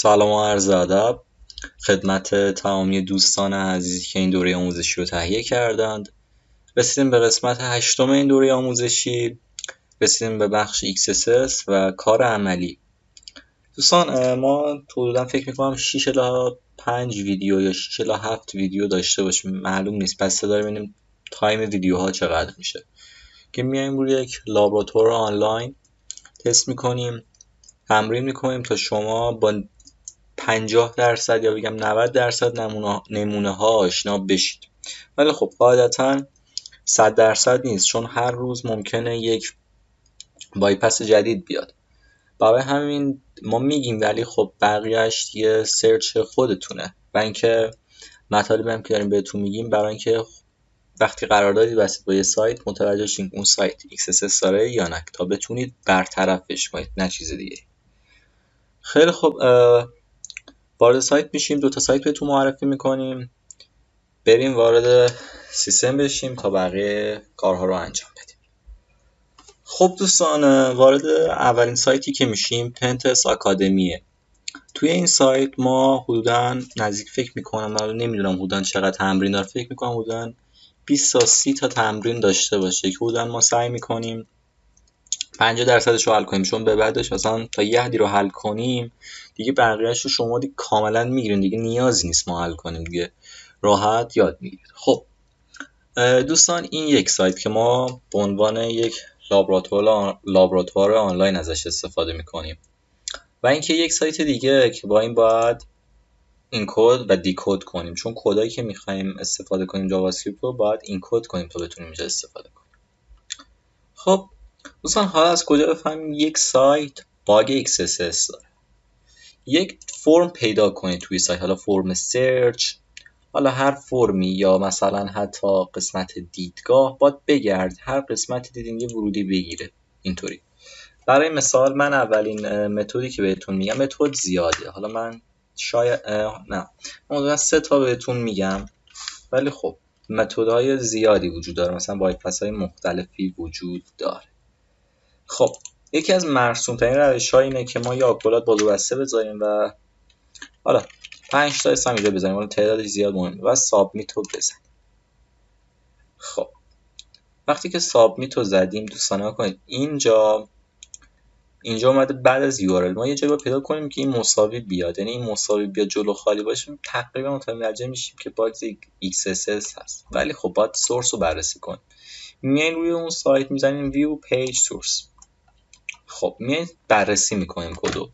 سلام و عرض ادب خدمت تمامی دوستان عزیزی که این دوره آموزشی رو تهیه کردند. رسیدیم به قسمت 8 این دوره آموزشی. رسیدیم به بخش XSS و کار عملی. دوستان ما حدودا فکر میکنم 6 الی 5 ویدیو یا 6 الی 7 ویدیو داشته باشیم، معلوم نیست، پس داریم ببینیم تایم ویدیوها چقدر میشه که میایم روی یک لابراتوار آنلاین تست میکنیم، تمرین میکنیم تا شما با 50% یا بگم 90% نمونه ها آشنا بشید. ولی خب قاعدتا 100% نیست، چون هر روز ممکنه یک بایپس جدید بیاد. برای همین ما میگیم، ولی خب بقیهش یه سرچ خودتونه و اینکه مطالبی هم که داریم بهتون میگیم برای اینکه وقتی قراردادی بستید با یه سایت متوجه شین اون سایت XSS داره یا نه، تا بتونید برطرفش کنید، نه چیز دیگه. خیلی خب، وارد سایت میشیم، 2 تا سایت بهتون معرفی میکنیم، بریم وارد سیستم بشیم تا بقیه کارها رو انجام بدیم. خب دوستان، وارد اولین سایتی که میشیم پنتست آکادمیه. توی این سایت ما حدوداً نزدیک فکر میکنم، من نمیدونم حدوداً چقدر تمرین داره، فکر میکنم حدوداً 20 تا 30 تا تمرین داشته باشه که حدوداً ما سعی میکنیم 50% رو حل کنیم، چون به بعدش مثلا تا یه حدی رو حل کنیم دیگه بقیه‌اش رو شما دیگه کاملا میگیرین، دیگه نیازی نیست ما حل کنیم، دیگه راحت یاد میگیرید. خب دوستان، این یک سایت که ما به عنوان یک لابراتوار آنلاین ازش استفاده میکنیم و اینکه یک سایت دیگه که با این باید اینکد و دیکد کنیم، چون کدایی که میخوایم استفاده کنیم جاوا اسکریپت رو باید اینکد کنیم تا بتونیم اینجا استفاده کنیم. خب دوستان، حالا از کجا بفهمیم یک سایت باگ XSS داره؟ یک فرم پیدا کنید توی سایت، حالا فرم سرچ، حالا هر فرمی، یا مثلا حتی قسمت دیدگاه، باید بگرد هر قسمت دیدین یه ورودی بگیره. اینطوری برای مثال من اولین متدی که بهتون میگم، متد زیاده، حالا من شاید نه من 3 تا بهتون میگم، ولی خب متدهای زیادی وجود داره، مثلا بایپس های مختلفی وجود داره. خب یکی از مرسوم ترین روش ها اینه که ما یا آکولات بازو بسته بذاریم و حالا 5 تا اسم اینجا بزنیم، حالا تعدادش زیاد مهمه، و سابمیت رو بزنیم. خب وقتی که سابمیت رو زدیم دوستان ها کنید، اینجا اومده بعد از URL ما یه جایی باید پیدا کنیم که این مساوی بیاد، یعنی این مساوی بیاد جلو خالی باشه، تقریبا متوجه میشیم که باگ XSS هست. ولی خب باید سورس رو بررسی کنیم. میایم روی اون سایت میزنیم view page source. خب میایم بررسی میکنیم کدو.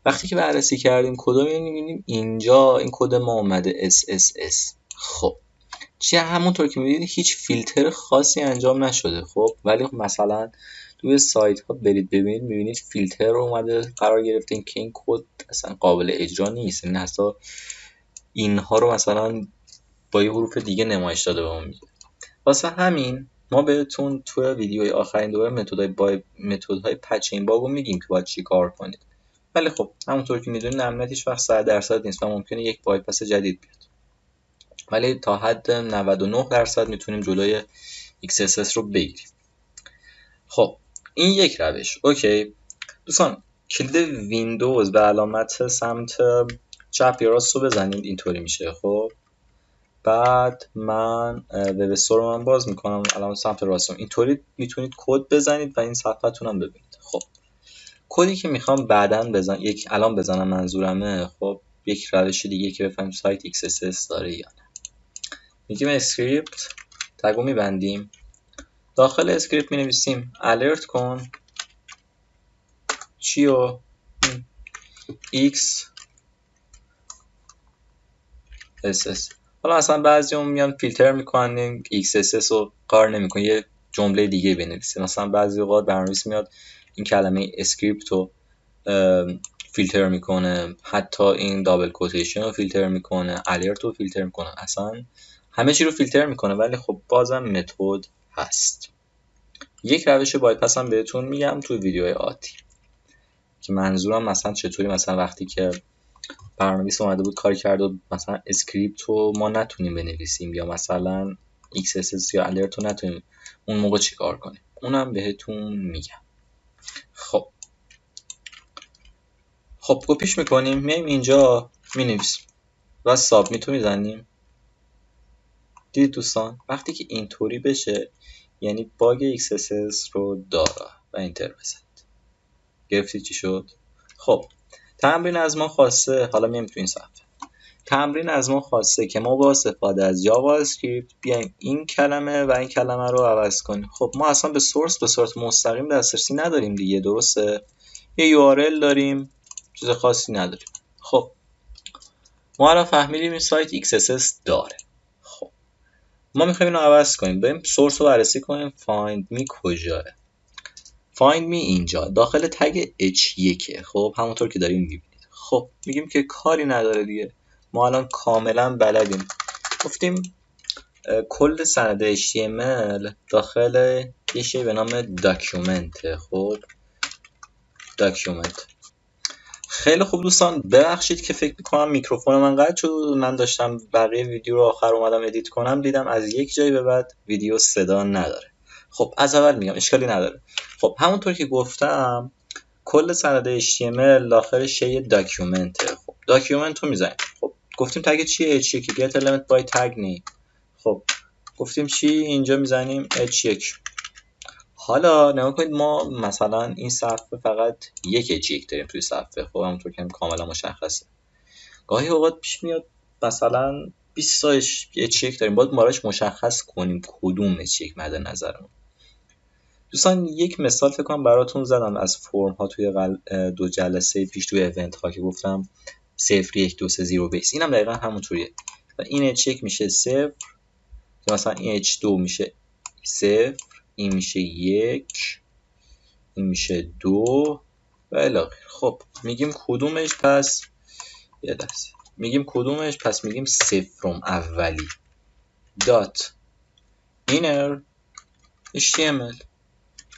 وقتی که بررسی کردیم کدو میبینیم اینجا این کد ما اومده SSS. خب چیه؟ همونطور که میبینید هیچ فیلتر خاصی انجام نشده. خب ولی مثلا توی سایت ها برید ببینید، میبینید فیلتر رو اومده قرار گرفته که این کد اصلا قابل اجرا نیست، یعنی اصلا اینها رو مثلا با یه حروف دیگه نمایش داده به ما میگه. واسه همین ما بهتون توی ویدیوی آخرین دوره متدهای پچ این باگو میگیم که باید چی کار کنید. ولی خب همونطور که میدونید امنیت هیچ وقت 100% نیست و ممکنه یک بایپس جدید بیاد، ولی تا حد 99% میتونیم جلوی XSS رو بگیریم. خب این یک روش. اوکی دوستان، کلید ویندوز به علامت سمت چپ یا راست رو بزنید، اینطوری میشه. خب بعد من وب استور رو من باز میکنم، علامت سمت راست، اینطوری میتونید کد بزنید و این صفحتون هم ببینید. خب کدی که میخوام بعداً الان بزنم منظورمه. خب یک روش دیگه که بفهمیم سایت XSS داره یا نه، میگیم اسکریپت، تگو میبندیم، داخل اسکریپت مینویسیم alert کن چیو XSS. حالا اصلا بعضی هم میان فیلتر میکنن XSS رو کار نمیکنه، یه جمله دیگه بنویسید. مثلا بعضی اوقات برنامه‌نویس میاد این کلمه اسکریپت رو فیلتر میکنه، حتی این دابل کوتیشن رو فیلتر میکنه، الرت رو فیلتر میکنه، اصلا همه چی رو فیلتر میکنه. ولی خب بازم متد هست. یک روش بایپس هم بهتون میگم توی ویدیوهای آتی که منظورم مثلا چطوری، مثلا وقتی که برنامه‌نویس اومده بود کار کرد و مثلا اسکریپت رو ما نتونیم بنویسیم یا مثلا XSS یا الرت رو نتونیم، اون موقع چی کار کنیم، اونم بهتون میگم. خب کپیش میکنیم، میایم اینجا مینویسیم و سابمیت رو میزنیم. دیدید دوستان وقتی که اینطوری بشه یعنی باگ XSS رو داره و انتر بزنید. گرفتید چی شد؟ خب تمرین از ما خواسته، حالا میایم تو این صفحه، تمرین از ما خواسته که ما با استفاده از جاوا اسکریپت بیایم این کلمه و این کلمه رو عوض کنیم. خب ما اصلا به سورس به صورت مستقیم دسترسی نداریم دیگه، درسته؟ یه URL داریم، چیز خاصی نداریم. خب ما الان فهمیدیم این سایت XSS داره. خب ما میخوایم اینو عوض کنیم، بریم سورس رو بررسی کنیم. find me کجاه؟ find me اینجا داخل تگ h1. خب همونطور که داریم میبینید. خب میگیم که کاری نداره دیگه، ما الان کاملا بلدیم. گفتیم کل سند HTML داخل یه چیزی به نام داکیومنت. خب داکیومنت. خیلی خوب دوستان، ببخشید که فکر میکنم میکروفون من قطع شد. من داشتم بقیه ویدیو رو آخر اومدم ادیت کنم، دیدم از یک جایی به بعد ویدیو صدا نداره. خب از اول میگم اشکالی نداره. خب همونطور که گفتم کل سند HTML داخلش یه داکیومنته. خب داکیومنت رو میزنیم. خب گفتیم تگ چیه؟ h1 get element by tag name. خب گفتیم چی؟ اینجا میزنیم h1. حالا نگاه کنید ما مثلا این صفحه فقط یک h1 داریم توی صفحه. خب همونطور که کاملا مشخصه. گاهی اوقات پیش میاد مثلا 20 تا h1 داریم، باید براش مشخص کنیم کدوم h1 مد نظرمون. دوستان یک مثال فکر کنم براتون زدم از فرم ها توی 2 جلسه پیش توی ایونت ها که گفتم 0 1 2 3 0 بیس. اینم دقیقاً همونطوریه. و این h1 میشه 0، مثلا این h2 میشه 0، این میشه 1، این میشه 2 و الی آخر. خب میگیم کدومش؟ پس یه لحظه میگیم کدومش؟ پس میگیم صفرم اولی دات اینر HTML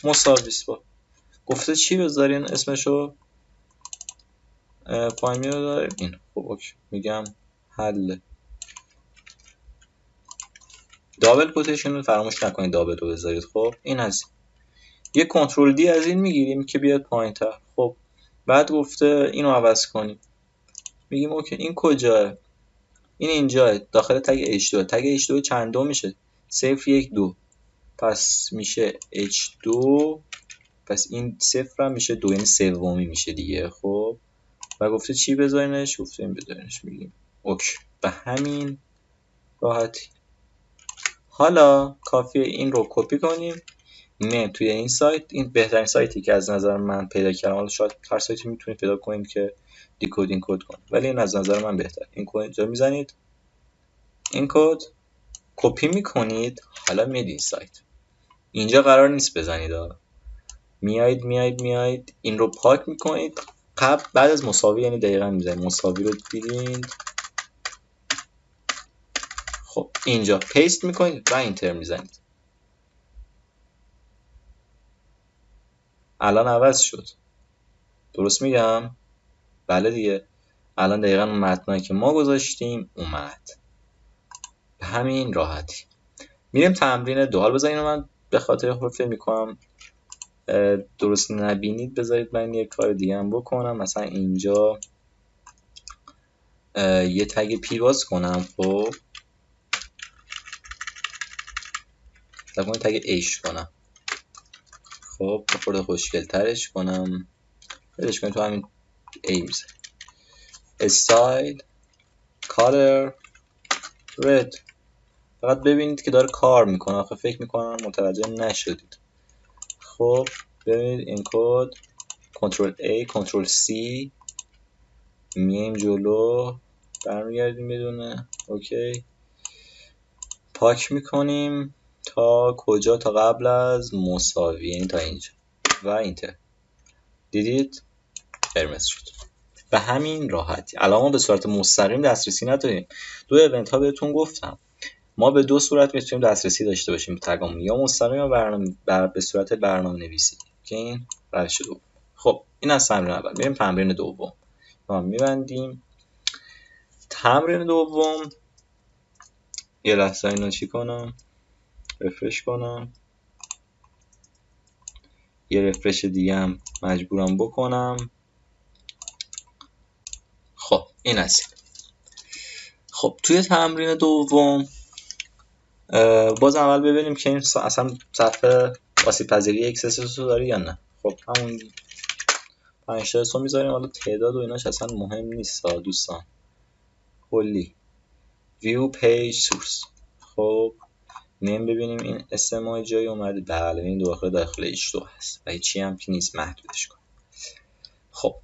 مساویس با گفته چی بذارین اسمشو؟ پایین رو داریم این. خب اوکی میگم حل. دابل کوتیشن رو فراموش نکنید دابل رو بذارید. خب این از یه کنترل دی از این میگیریم که بیاد پایین تر. خب بعد گفته اینو عوض کنیم، میگیم اوکی این کجاه؟ این اینجاه داخل تگ h2. تگ h2 چندم میشه؟ 0 1 2، پس میشه h2، پس این صفر هم میشه 2، یعنی سومی میشه دیگه. خب و گفته چی بذارینش؟ گفته این بذارینش. میگیم اوکی به همین راحتی. حالا کافیه این رو کپی کنیم، میایم توی این سایت. این بهترین سایتی که از نظر من پیدا کردم. حالا شاید هر سایتی میتونید پیدا کنید که دیکودینگ کد کنه، ولی این از نظر من بهتر. این کد اینجا میزنید، این کد کپی میکنید. حالا میاد این سایت، اینجا قرار نیست بزنید، میایید این رو پاک میکنید. بعد از مساوی یعنی دقیقاً میزنید مساوی رو دیدید. خب اینجا پیست میکنید و اینتر میزنید. الان عوض شد، درست میگم؟ بله دیگه، الان دقیقاً اون متنایی که ما گذاشتیم اومد. به همین راحتی. میریم تمرین 2. حال بذارید من به خاطر حرفه میکنم درست نبینید، بذارید من یه کار دیگه هم بکنم. مثلا اینجا یه تگ پی باز کنم. خب تگ ایش کنم. خب خورده خوشگل ترش کنم، بدش کنیم تو همین ای میزه استایل کالر رد. فقط ببینید که داره کار میکنه. آخه فکر میکنم متوجه نشدید. خب ببینید این کد کنترل A کنترل C میایم جلو برمیگردیم بدونه اوکی پاک میکنیم تا کجا؟ تا قبل از مساوی، یعنی تا اینجا و اینتر. دیدید قرمز شد. به همین راحتی. الان ما به صورت مستقیم دسترسی نداریم. 2 ایونت ها بهتون گفتم ما به 2 صورت میتونیم دسترسی داشته باشیم به تگامون، یا مستقیم یا به صورت برنامه نویسی که این روش دوم. خب این از تمرین اول. میریم تمرین دوم. ما میبندیم تمرین دوم. یه لحظه اینو چی کنم؟ رفرش کنم. یه رفرش دیگه هم مجبورم بکنم. این از این. خب توی تمرین دوم باز اول ببینیم که این اصلا صفحه آسیب پذیری XSS رو داره یا نه. خب همون 5 تا اسم میذاریم. حالا تعداد و ایناش اصلا مهم نیست دوستان. کلی view page source. خب میایم ببینیم این اسم جایی اومده. بله این داخل H2 هست و هیچی هم که نیست محدودش کن. خب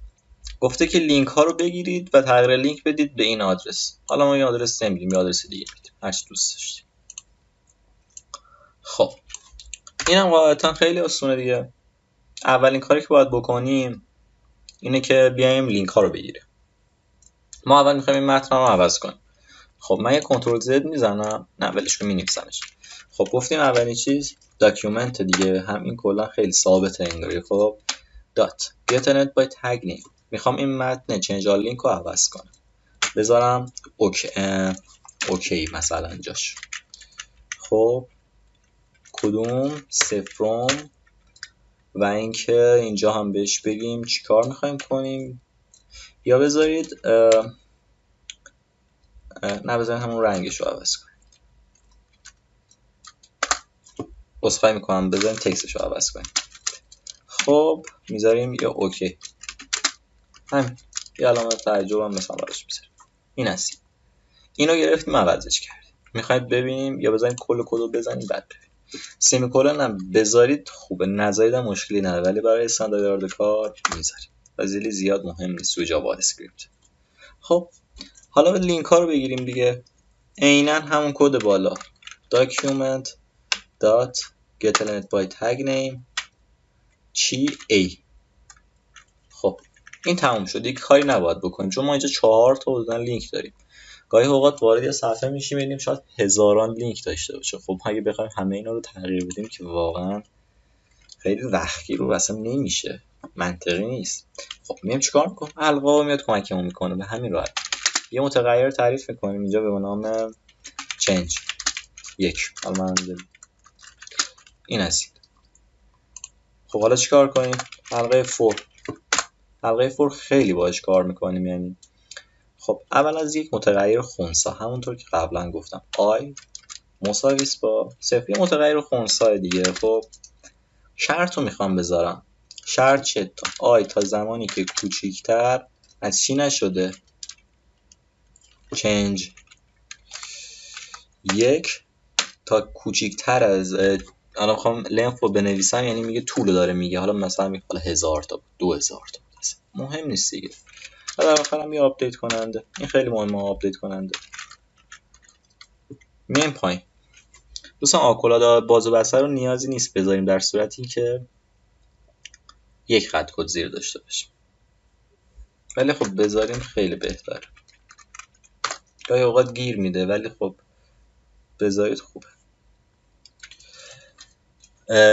گفته که لینک ها رو بگیرید و تغییر لینک بدید به این آدرس. حالا ما این آدرس نمیدیم، یه آدرس دیگه میدیم هر چی دوست داشتید. خب اینم قاعدتا خیلی آسونه دیگه. اولین کاری که باید بکنیم اینه که بیایم لینک ها رو بگیریم. ما اول میخوایم این متن رو عوض کنیم. خب من یه کنترل زد میزنم، نه ولش کن مینویسمش. خب گفتیم اولین چیز داکیومنت دیگه، همین کلا خیلی ثابته انگاری. خب دات getnet by tag name. میخوام این متن چنج آل لینک رو عوض کنم. بذارم اوکی مثلا جاش. خب کدوم سفرم و اینکه اینجا هم بهش بگیم چیکار میخوایم کنیم. یا بذارید نه بذارید همون رنگش رو عوض کنیم. عذرخواهی میکنم، بذاریم تکستش رو عوض کنیم. خب میذاریم یا اوکی. همین یه علامت تعجب هم مثلا براش میذاریم. این هست. اینو گرفتیم عوضش کردیم. میخواید ببینیم یا بذاریم کل کدو بزنیم بعد ببینیم. سمیکولن هم بذارید خوبه، نذارید هم مشکلی نداره، ولی برای استاندارد کار میذاریم. ولی زیاد مهم نیست توی جاوا اسکریپت. خب حالا به لینک ها رو بگیریم دیگه. عیناً همون کد بالا document dot getnet by tag name چی a. خب این تموم شد، دیگه کاری نباید بکنیم چون ما اینجا 4 تا دادن لینک داریم. گاهی اوقات وارد یه صفحه میشیم میبینیم شاید هزاران لینک داشته باشه. خب اگه بخوایم همه اینا رو تغییر بدیم که واقعا خیلی وقتی رو اصلا نمیشه، منطقی نیست. خب میام چیکار میکنم؟ القا میاد کمکمون میکنه. به همین راحت یه متغیر تعریف میکنیم اینجا به نام change 1. حالا من این هست. خب حالا چیکار کنیم؟ حلقه فور خیلی باهاش کار میکنیم. یعنی خب اول از یک متغیر خنثی، همونطور که قبلا گفتم i مساویس با 0. یه متغیر خنثی دیگه. خب شرط رو میخوام بذارم. شرط چه؟ تا i تا زمانی که کوچیکتر از چی نشده change 1 تا کوچیکتر از الان میخوام لنف رو بنویسم، یعنی میگه طول داره میگه. حالا مثلا میگه 1000 تا 2000 تا مهم نیست دیگه. در آخر هم یه آپدیت کننده. این خیلی مهمه آپدیت کننده. میایم پایین. دوستان آکولادا باز و بسته رو نیازی نیست بذاریم در صورتی که یک خط کد زیر داشته باشیم. ولی خب بذاریم خیلی بهتره. گاهی اوقات گیر میده ولی خب بذارید خوبه.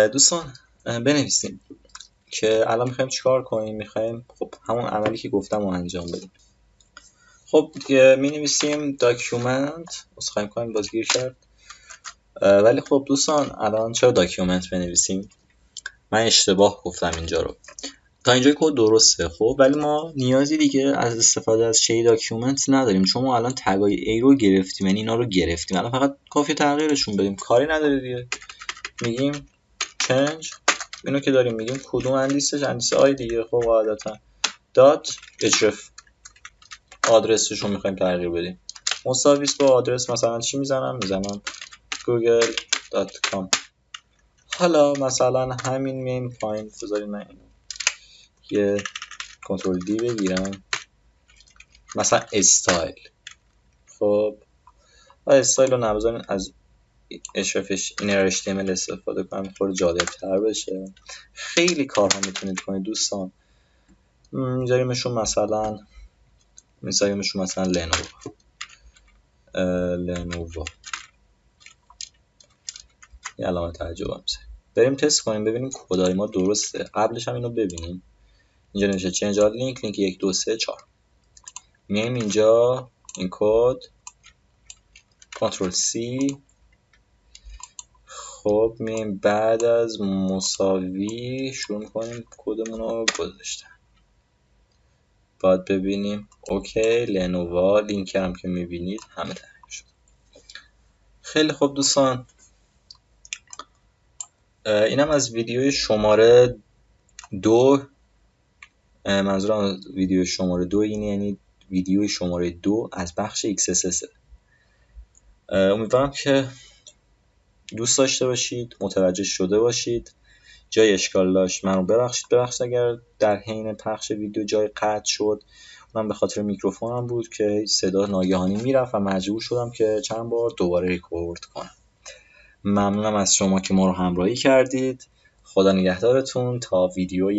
دوستان بنویسیم که الان میخوایم چیکار کنیم. میخوایم خب همون عملی که گفتم رو انجام بدیم. خب می نویسیم داکیومنت. اسخای می‌کنم باز گیر کرد. ولی خب دوستان الان چرا داکیومنت بنویسیم؟ من اشتباه گفتم اینجا رو. تا اینجا کد درسته. خب ولی ما نیازی دیگه از استفاده از شی داکیومنت نداریم چون ما الان تگای ای رو گرفتیم، یعنی اینا رو گرفتیم. الان فقط کافی تغییرشون بدیم. کاری نداره دیگه. میگیم change اینو که داریم میگیم کدوم اندیسه آی دیگه. خب قاعدتا دات href آدرسش رو میخوایم تغییر بدیم. مساویس با آدرس مثلا چی میزنم google.com. حالا مثلا همین میایم پایین. بذارید من اینو یه کنترل دی بگیرم. مثلا استایل. خب استایل رو نبذارین از اشرفش اینر HTML استفاده کنم خیلی جالب تر بشه. خیلی کارها میتونید کنید دوستان. میذاریمشون مثلا لنوو. یه علامت تعجب هم میذاریم. بریم تست کنیم ببینیم کدای ما درسته. قبلش هم اینو ببینیم. اینجا نمیشه چنج آل لینک 1 2 3 4. میایم اینجا این کد کنترل سی. خب میایم بعد از مساوی شروع کنیم کدمون رو گذاشتن. باید ببینیم. اوکی، لنووا لینک هم که میبینید همه تغییر شد. خیلی خوب دوستان، اینم از ویدیوی شماره 2. منظورم از ویدیو شماره 2 اینه، یعنی ویدیوی شماره 2 از بخش XSS. امیدوارم که دوست داشته باشید، متوجه شده باشید. جای اشکال داشت من رو ببخشید اگر در حین پخش ویدیو جای قطع شد. من به خاطر میکروفونم بود که صدا ناگهانی میرفت و مجبور شدم که چند بار دوباره ریکورد کنم. ممنونم از شما که ما رو همراهی کردید. خدا نگهدارتون تا ویدیوی